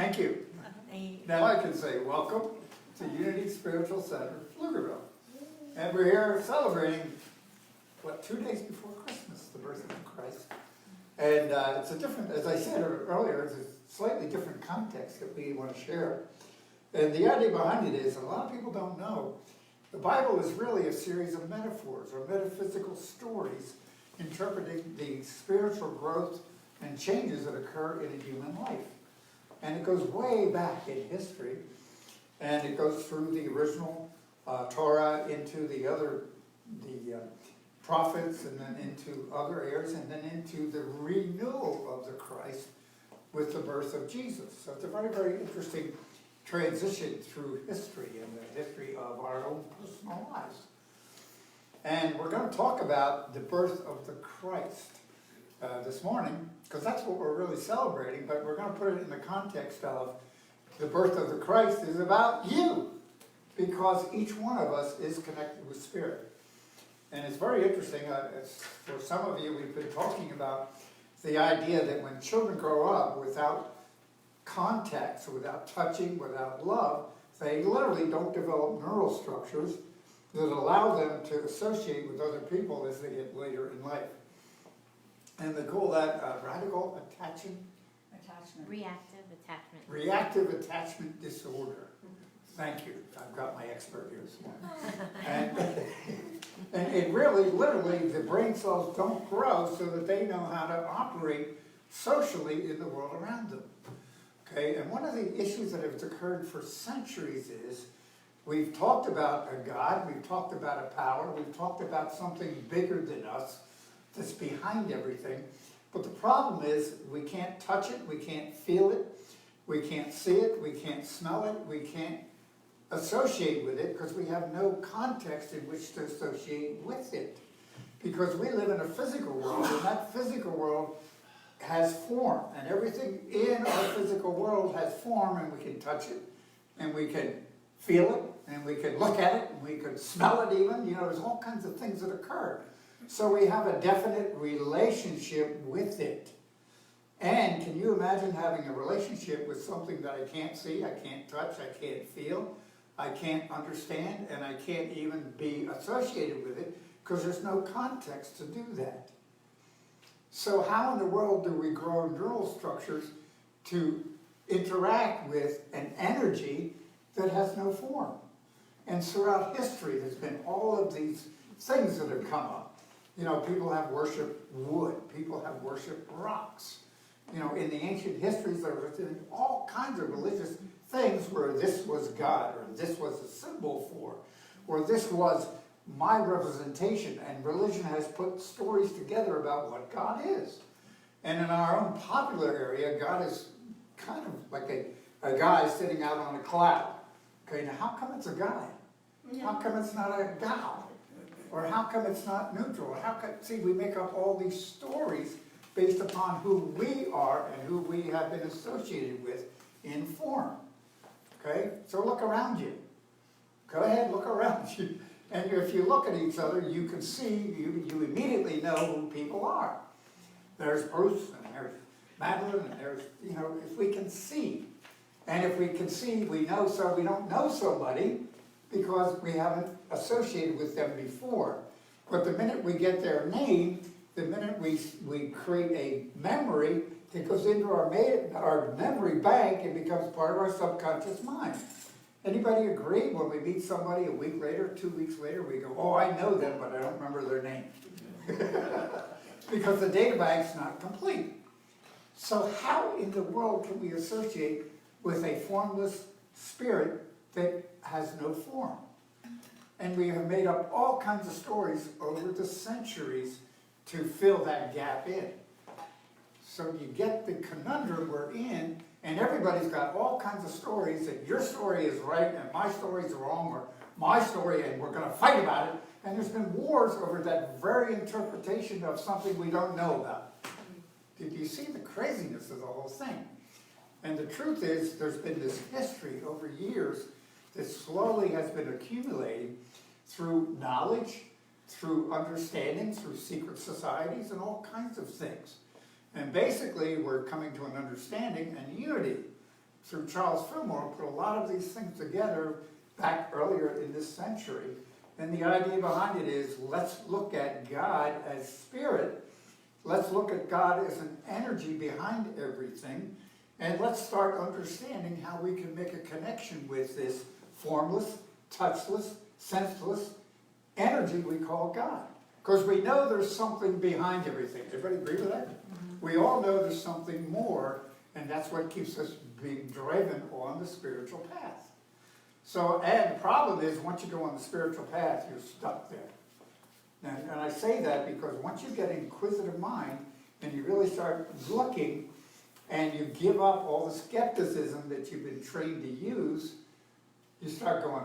Thank you. Now I can say welcome to Unity Spiritual Center, Pflugerville. And we're here celebrating, 2 days before Christmas, the birth of Christ. And it's a different, as I said earlier, it's a slightly different context that we want to share. And the idea behind it is, a lot of people don't know, the Bible is really a series of metaphors or metaphysical stories interpreting the spiritual growth and changes that occur in a human life. And it goes way back in history, and it goes through the original Torah into the prophets, and then into other areas, and then into the renewal of the Christ with the birth of Jesus. So it's a very, very interesting transition through history and the history of our own personal lives. And we're going to talk about the birth of the Christ this morning, because that's what we're really celebrating, but we're going to put it in the context of the birth of the Christ is about you, because each one of us is connected with Spirit. And it's very interesting, for some of you, we've been talking about the idea that when children grow up without contact, so without touching, without love, they literally don't develop neural structures that allow them to associate with other people as they get later in life. And they call that radical attachment. Reactive attachment disorder. Thank you. I've got my expert here this morning. And it really, literally, the brain cells don't grow so that they know how to operate socially in the world around them. Okay, and one of the issues that has occurred for centuries is we've talked about a God, we've talked about a power, we've talked about something bigger than us that's behind everything. But the problem is we can't touch it, we can't feel it, we can't see it, we can't smell it, we can't associate with it because we have no context in which to associate with it. Because we live in a physical world, and that physical world has form, and everything in our physical world has form, and we can touch it, and we can feel it, and we can look at it, and we can smell it even. You know, there's all kinds of things that occur. So we have a definite relationship with it. And can you imagine having a relationship with something that I can't see, I can't touch, I can't feel, I can't understand, and I can't even be associated with it because there's no context to do that. So how in the world do we grow neural structures to interact with an energy that has no form? And throughout history, there's been all of these things that have come up. You know, people have worshipped wood. People have worshipped rocks. You know, in the ancient histories, there were all kinds of religious things where this was God, or this was a symbol for, or this was my representation, and religion has put stories together about what God is. And in our own popular area, God is kind of like a guy sitting out on a cloud. Okay, now how come it's a guy? How come it's not a gal? Or how come it's not neutral? See, we make up all these stories based upon who we are and who we have been associated with in form. Okay, so look around you. Go ahead, look around you. And if you look at each other, you can see, you immediately know who people are. There's Bruce, and there's Madeline, and there's, you know, if we can see. And if we can see, we know, so we don't know somebody because we haven't associated with them before. But the minute we get their name, the minute we create a memory that goes into our memory bank and becomes part of our subconscious mind. Anybody agree when we meet somebody a week later, 2 weeks later, we go, oh, I know them, but I don't remember their name. Because the data bank's not complete. So how in the world can we associate with a formless spirit that has no form? And we have made up all kinds of stories over the centuries to fill that gap in. So you get the conundrum we're in, and everybody's got all kinds of stories that your story is right and my story is wrong, or my story and we're going to fight about it. And there's been wars over that very interpretation of something we don't know about. Did you see the craziness of the whole thing? And the truth is, there's been this history over years that slowly has been accumulating through knowledge, through understanding, through secret societies, and all kinds of things. And basically, we're coming to an understanding and unity through Charles Fillmore, put a lot of these things together back earlier in this century. And the idea behind it is, let's look at God as spirit. Let's look at God as an energy behind everything. And let's start understanding how we can make a connection with this formless, touchless, senseless energy we call God. Because we know there's something behind everything. Everybody agree with that? Mm-hmm. We all know there's something more, and that's what keeps us being driven on the spiritual path. So, and the problem is, once you go on the spiritual path, you're stuck there. And I say that because once you get an inquisitive mind, and you really start looking, and you give up all the skepticism that you've been trained to use, you start going,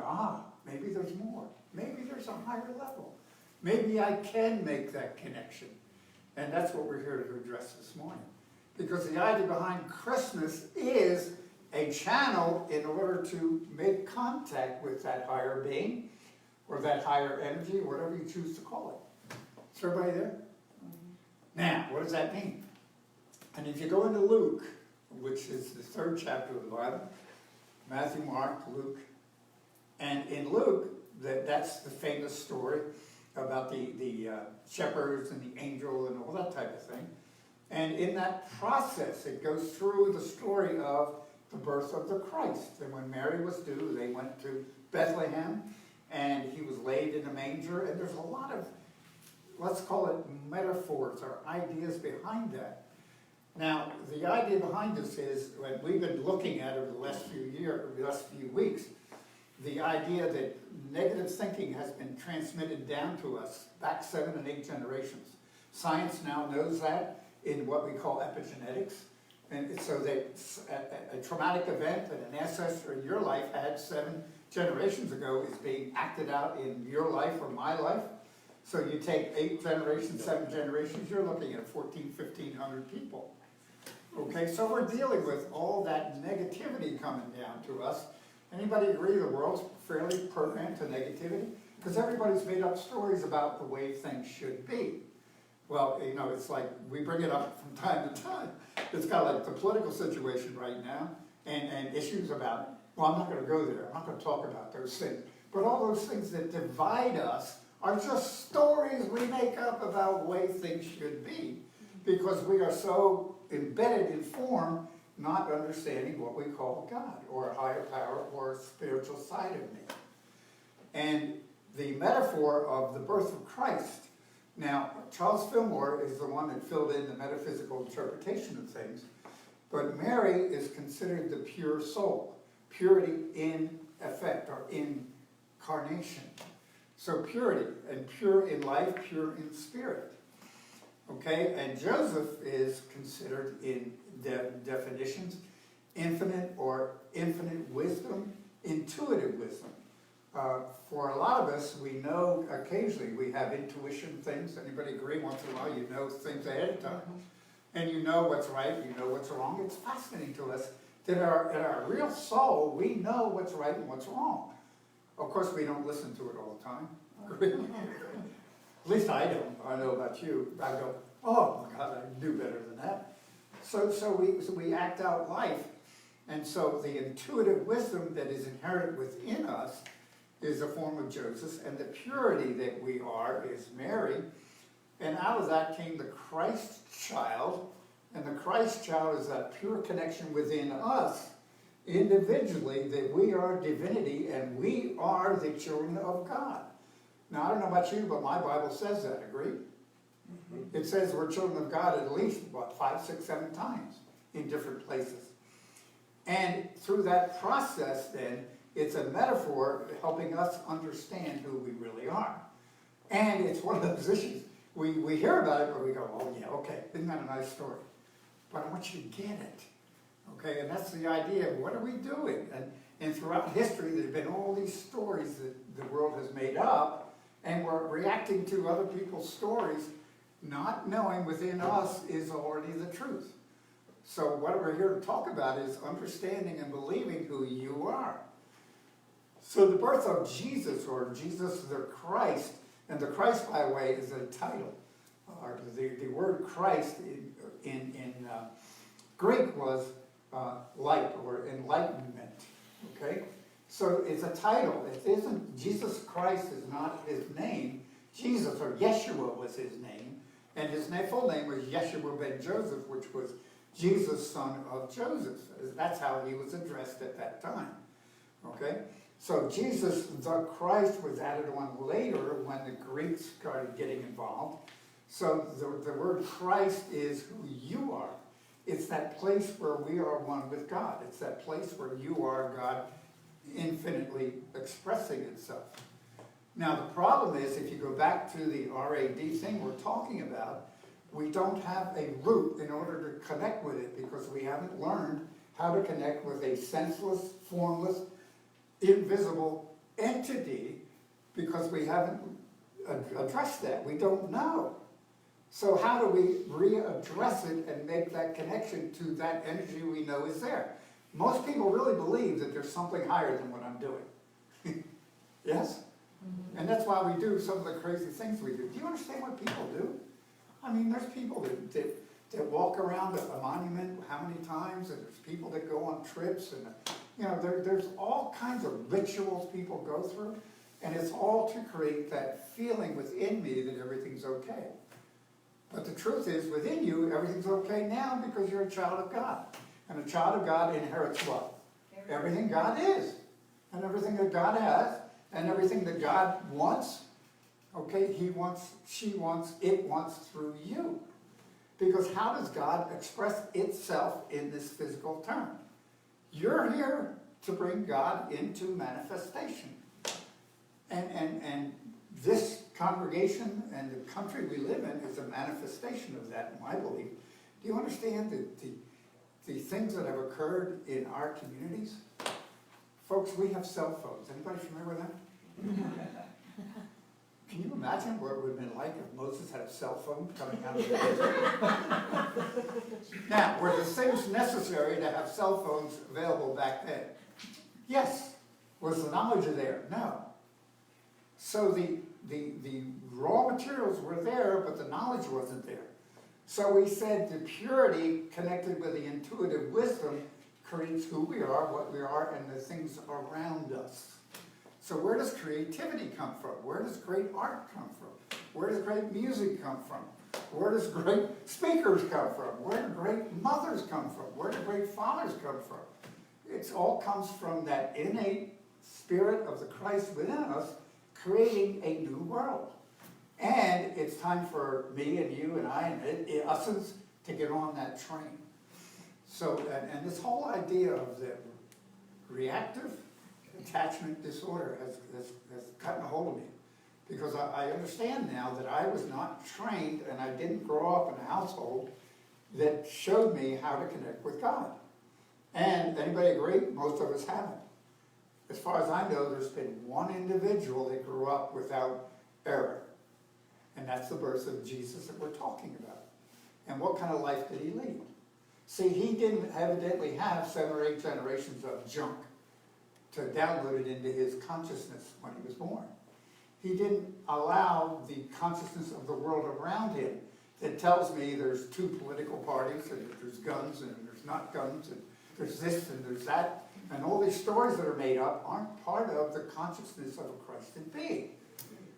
maybe there's more. Maybe there's a higher level. Maybe I can make that connection. And that's what we're here to address this morning. Because the idea behind Christmas is a channel in order to make contact with that higher being, or that higher energy, whatever you choose to call it. Is everybody there? Mm-hmm. Now, what does that mean? And if you go into Luke, which is the 3rd chapter of the Bible, Matthew, Mark, Luke, and in Luke, that's the famous story about the shepherds and the angel and all that type of thing. And in that process, it goes through the story of the birth of the Christ. And when Mary was due, they went to Bethlehem, and he was laid in a manger. And there's a lot of, let's call it metaphors or ideas behind that. Now, the idea behind this is, when we've been looking at it the last few weeks, the idea that negative thinking has been transmitted down to us back 7 and 8 generations. Science now knows that in what we call epigenetics. And so that a traumatic event that an ancestor in your life had 7 generations ago is being acted out in your life or my life. So you take 8 generations, 7 generations, you're looking at 1,500 people. Okay, so we're dealing with all that negativity coming down to us. Anybody agree the world's fairly programmed to negativity? Because everybody's made up stories about the way things should be. Well, you know, it's like we bring it up from time to time. It's kind of like the political situation right now and issues about, well, I'm not going to go there. I'm not going to talk about those things. But all those things that divide us are just stories we make up about the way things should be, because we are so embedded in form, not understanding what we call God, or a higher power, or a spiritual side of me. And the metaphor of the birth of Christ. Now, Charles Fillmore is the one that filled in the metaphysical interpretation of things, but Mary is considered the pure soul, purity in effect, or incarnation. So purity, and pure in life, pure in spirit. Okay, and Joseph is considered in definitions infinite or infinite wisdom, intuitive wisdom. For a lot of us, we know occasionally we have intuition things. Anybody agree? Once in a while you know things ahead of time. And you know what's right, you know what's wrong. It's fascinating to us that in our real soul, we know what's right and what's wrong. Of course, we don't listen to it all the time. At least I don't. I know about you. I go, oh my God, I do better than that. So we act out life. And so the intuitive wisdom that is inherent within us is a form of Joseph, and the purity that we are is Mary. And out of that came the Christ child, and the Christ child is that pure connection within us individually, that we are divinity and we are the children of God. Now, I don't know about you, but my Bible says that, agree? Mm-hmm. It says we're children of God at least, 5, 6, 7 times in different places. And through that process, then, it's a metaphor helping us understand who we really are. And it's one of those issues. We hear about it, but we go, oh yeah, okay, isn't that a nice story? But I want you to get it. Okay, and that's the idea of what are we doing? And throughout history, there have been all these stories that the world has made up, and we're reacting to other people's stories, not knowing within us is already the truth. So what we're here to talk about is understanding and believing who you are. So the birth of Jesus, or Jesus the Christ, and the Christ, by the way, is a title. The word Christ in Greek was light or enlightenment, okay? So it's a title. It isn't, Jesus Christ is not his name. Jesus, or Yeshua, was his name. And his full name was Yeshua ben Joseph, which was Jesus, son of Joseph. That's how he was addressed at that time, okay? So Jesus, the Christ, was added on later when the Greeks started getting involved. So the word Christ is who you are. It's that place where we are one with God. It's that place where you are God infinitely expressing itself. Now the problem is, if you go back to the RAD thing we're talking about, we don't have a root in order to connect with it because we haven't learned how to connect with a senseless, formless, invisible entity because we haven't addressed that. We don't know. So how do we readdress it and make that connection to that energy we know is there? Most people really believe that there's something higher than what I'm doing. Yes? Mm-hmm. And that's why we do some of the crazy things we do. Do you understand what people do? I mean, there's people that walk around a monument how many times, and there's people that go on trips, and you know, there's all kinds of rituals people go through, and it's all to create that feeling within me that everything's okay. But the truth is, within you, everything's okay now because you're a child of God. And a child of God inherits what? Everything God is. And everything that God has. And everything that God wants. Okay, he wants, she wants, it wants through you. Because how does God express itself in this physical term? You're here to bring God into manifestation. And this congregation and the country we live in is a manifestation of that, in my belief. Do you understand the things that have occurred in our communities? Folks, we have cell phones. Anybody remember that? Can you imagine what it would have been like if Moses had a cell phone coming out of the desert? Now, were the things necessary to have cell phones available back then? Yes. Was the knowledge there? No. So the raw materials were there, but the knowledge wasn't there. So we said the purity connected with the intuitive wisdom creates who we are, what we are, and the things around us. So where does creativity come from? Where does great art come from? Where does great music come from? Where does great speakers come from? Where do great mothers come from? Where do great fathers come from? It all comes from that innate spirit of the Christ within us, creating a new world. And it's time for me and you and I and us to get on that train. So, and this whole idea of the reactive attachment disorder has gotten a hold of me. Because I understand now that I was not trained and I didn't grow up in a household that showed me how to connect with God. And anybody agree? Most of us haven't. As far as I know, there's been one individual that grew up without error. And that's the birth of Jesus that we're talking about. And what kind of life did he lead? See, he didn't evidently have 7 or 8 generations of junk to download it into his consciousness when he was born. He didn't allow the consciousness of the world around him that tells me there's 2 political parties, and there's guns, and there's not guns, and there's this, and there's that. And all these stories that are made up aren't part of the consciousness of a Christed being.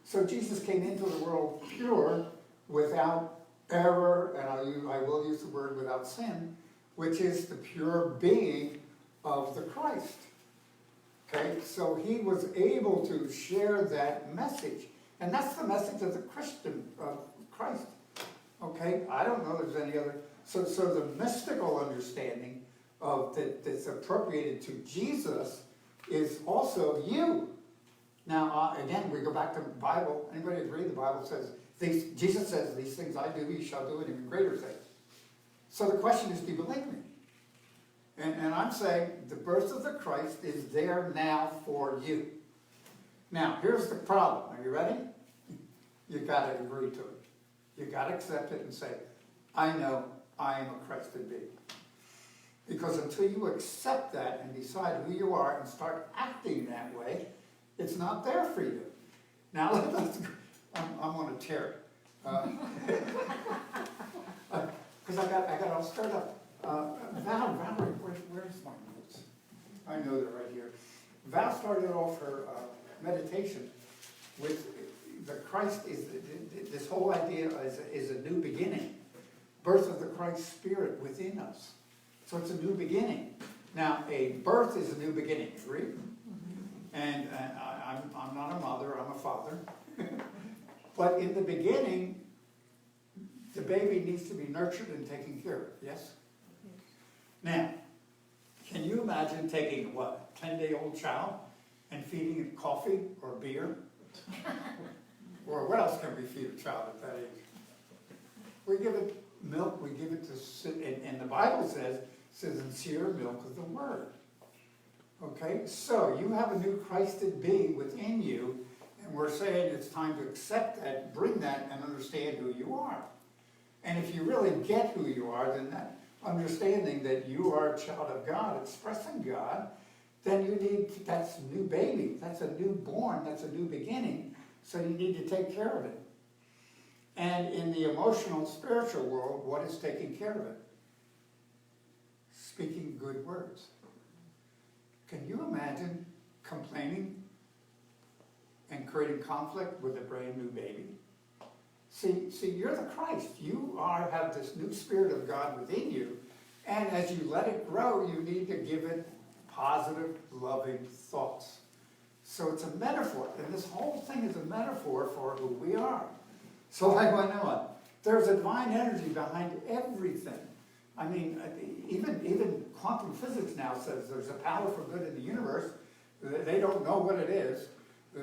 So Jesus came into the world pure, without error, and I will use the word without sin, which is the pure being of the Christ. Okay, so he was able to share that message. And that's the message of the Christian, of Christ. Okay, I don't know if there's any other. So the mystical understanding of that's appropriated to Jesus is also you. Now, again, we go back to the Bible. Anybody agree? The Bible says, Jesus says, these things I do, you shall do, and even greater things. So the question is, do you believe me? And I'm saying the birth of the Christ is there now for you. Now, here's the problem. Are you ready? You've got to agree to it. You've got to accept it and say, I know I am a Christed being. Because until you accept that and decide who you are and start acting that way, it's not there for you. Now, I'm on a tear. Because I got all stirred up. Valerie, where's my notes? I know they're right here. Val started off her meditation with the Christ is, this whole idea is a new beginning. Birth of the Christ Spirit within us. So it's a new beginning. Now, a birth is a new beginning, agree? And I'm not a mother, I'm a father. But in the beginning, the baby needs to be nurtured and taken care of, yes? Now, can you imagine taking, what, a 10-day-old child and feeding it coffee or beer? Or what else can we feed a child at that age? We give it milk, we give it to sit, and the Bible says sincere milk of the Word. Okay, so you have a new Christed being within you, and we're saying it's time to accept that, bring that, and understand who you are. And if you really get who you are, then that understanding that you are a child of God, expressing God, then you need, that's a new baby, that's a newborn, that's a new beginning, so you need to take care of it. And in the emotional, spiritual world, what is taking care of it? Speaking good words. Can you imagine complaining and creating conflict with a brand new baby? See, you're the Christ. You have this new Spirit of God within you, and as you let it grow, you need to give it positive, loving thoughts. So it's a metaphor, and this whole thing is a metaphor for who we are. So I went on. There's a divine energy behind everything. I mean, even quantum physics now says there's a power for good in the universe. They don't know what it is. I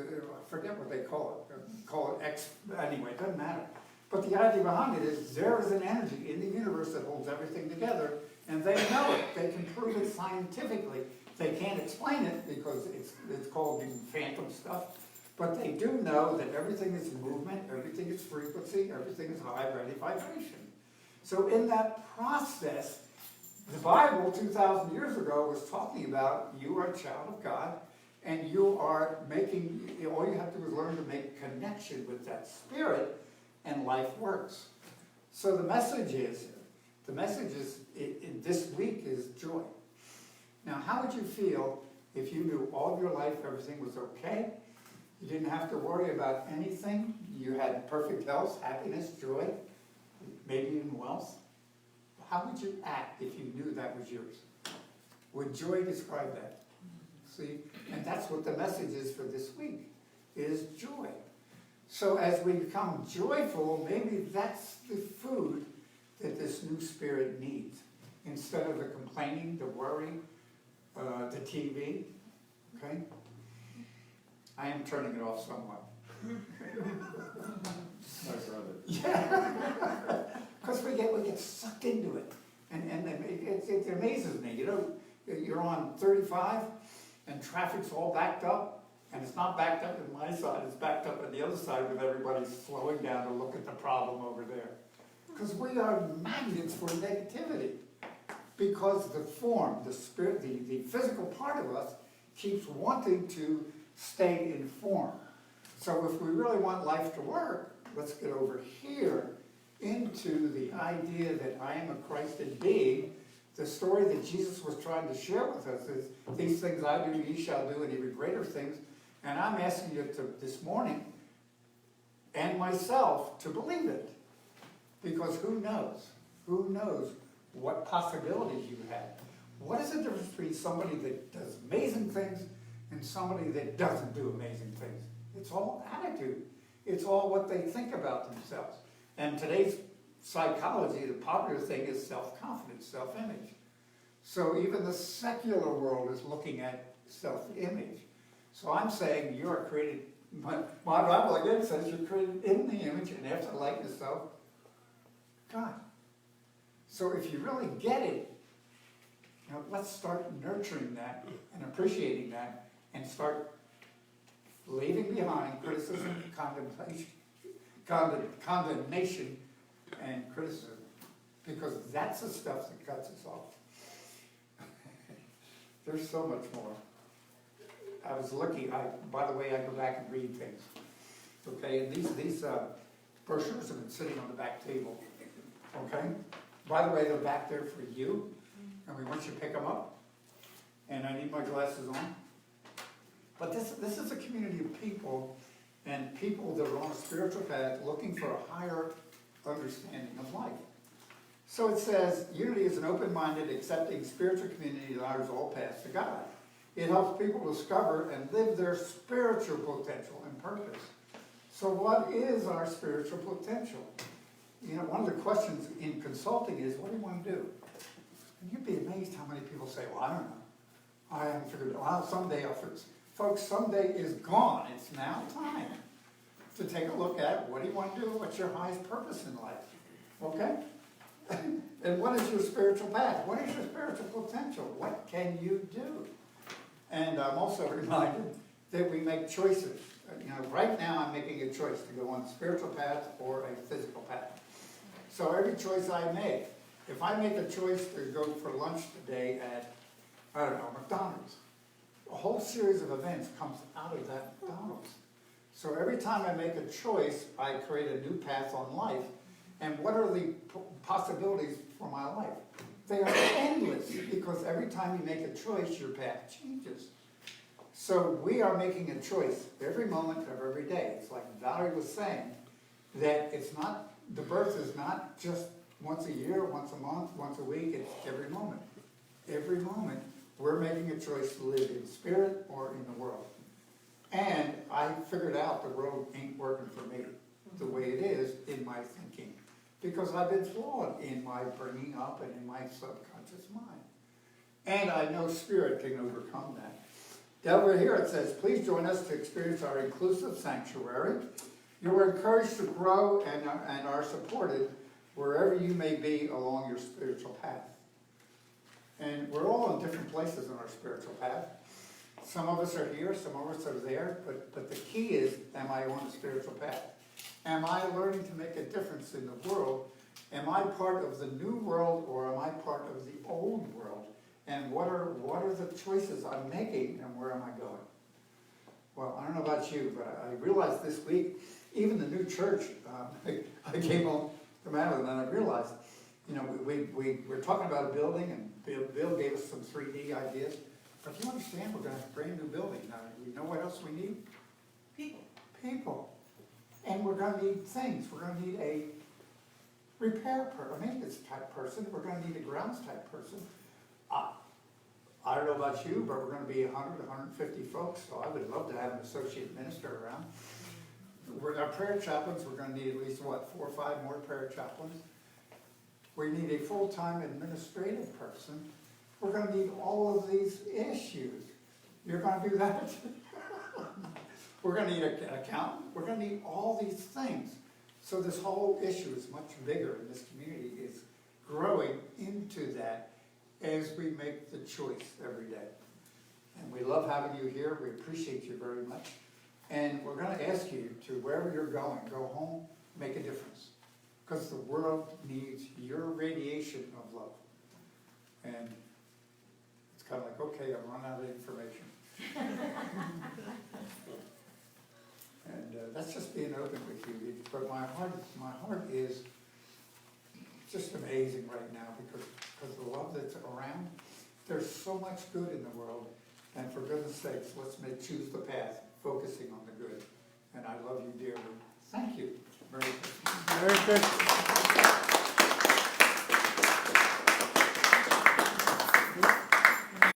forget what they call it. Call it X. Anyway, it doesn't matter. But the idea behind it is there is an energy in the universe that holds everything together, and they know it. They can prove it scientifically. They can't explain it because it's called phantom stuff. But they do know that everything is movement, everything is frequency, everything is high ready vibration. So in that process, the Bible 2,000 years ago was talking about you are a child of God, and you are making, all you have to do is learn to make connection with that spirit, and life works. So the message is this week is joy. Now, how would you feel if you knew all of your life everything was okay? You didn't have to worry about anything. You had perfect health, happiness, joy, maybe even wealth. How would you act if you knew that was yours? Would joy describe that? See? And that's what the message is for this week, is joy. So as we become joyful, maybe that's the food that this new spirit needs. Instead of the complaining, the worry, the TV, okay? I am turning it off somewhat. My brother. Yeah, because we get sucked into it, and it amazes me. You know, you're on 35, and traffic's all backed up, and it's not backed up on my side; it's backed up on the other side with everybody slowing down to look at the problem over there. Because we are magnets for negativity. Because the form, the spirit, the physical part of us keeps wanting to stay in form. So if we really want life to work, let's get over here into the idea that I am a Christed being. The story that Jesus was trying to share with us is, these things I do, ye shall do, and even greater things. And I'm asking you to, this morning, and myself, to believe it. Because who knows? Who knows what possibilities you have? What is the difference between somebody that does amazing things and somebody that doesn't do amazing things? It's all attitude. It's all what they think about themselves. And today's psychology, the popular thing is self-confidence, self-image. So even the secular world is looking at self-image. So I'm saying you are created, my Bible again says you're created in the image and after the likeness of God. So if you really get it, you know, let's start nurturing that and appreciating that and start leaving behind criticism, condemnation, and criticism. Because that's the stuff that cuts us off. There's so much more. I was looking, by the way, I go back and read things. Okay, and these brochures have been sitting on the back table. Okay? By the way, they're back there for you, and we want you to pick them up. And I need my glasses on. But this is a community of people, and people that are on a spiritual path looking for a higher understanding of life. So it says, unity is an open-minded, accepting spiritual community that honors all paths to God. It helps people discover and live their spiritual potential and purpose. So what is our spiritual potential? You know, one of the questions in consulting is, what do you want to do? And you'd be amazed how many people say, well, I don't know. I haven't figured it out. Well, someday I'll fix it. Folks, someday is gone. It's now time to take a look at what do you want to do? What's your highest purpose in life? Okay? And what is your spiritual path? What is your spiritual potential? What can you do? And I'm also reminded that we make choices. You know, right now I'm making a choice to go on a spiritual path or a physical path. So every choice I make, if I make a choice to go for lunch today at, I don't know, McDonald's, a whole series of events comes out of that McDonald's. So every time I make a choice, I create a new path on life. And what are the possibilities for my life? They are endless, because every time you make a choice, your path changes. So we are making a choice every moment of every day. It's like Valerie was saying, that it's not, the birth is not just once a year, once a month, once a week, it's every moment. Every moment, we're making a choice to live in spirit or in the world. And I figured out the world ain't working for me the way it is in my thinking, because I've been flawed in my bringing up and in my subconscious mind. And I know spirit can overcome that. Over here it says, please join us to experience our inclusive sanctuary. You are encouraged to grow and are supported wherever you may be along your spiritual path. And we're all in different places in our spiritual path. Some of us are here, some of us are there, but the key is, am I on the spiritual path? Am I learning to make a difference in the world? Am I part of the new world, or am I part of the old world? And what are the choices I'm making, and where am I going? Well, I don't know about you, but I realized this week, even the new church, I came home to Madeline and I realized, you know, we're talking about a building, and Bill gave us some 3D ideas. But you understand, we're going to have a brand new building. Now, you know what else we need? People. People. And we're going to need things. We're going to need a maintenance type person. We're going to need a grounds type person. I don't know about you, but we're going to be 100, 150 folks, so I would love to have an associate minister around. Our prayer chaplains, we're going to need at least, 4 or 5 more prayer chaplains. We need a full-time administrative person. We're going to need all of these issues. You're going to do that? We're going to need an accountant. We're going to need all these things. So this whole issue is much bigger, and this community is growing into that as we make the choice every day. And we love having you here. We appreciate you very much. And we're going to ask you to, wherever you're going, go home, make a difference. Because the world needs your radiation of love. And it's kind of like, okay, I've run out of information. And that's just being open with you. But my heart is just amazing right now, because the love that's around. There's so much good in the world, and for goodness sakes, let's choose the path, focusing on the good. And I love you dearly. Thank you. Merry Christmas. Merry Christmas.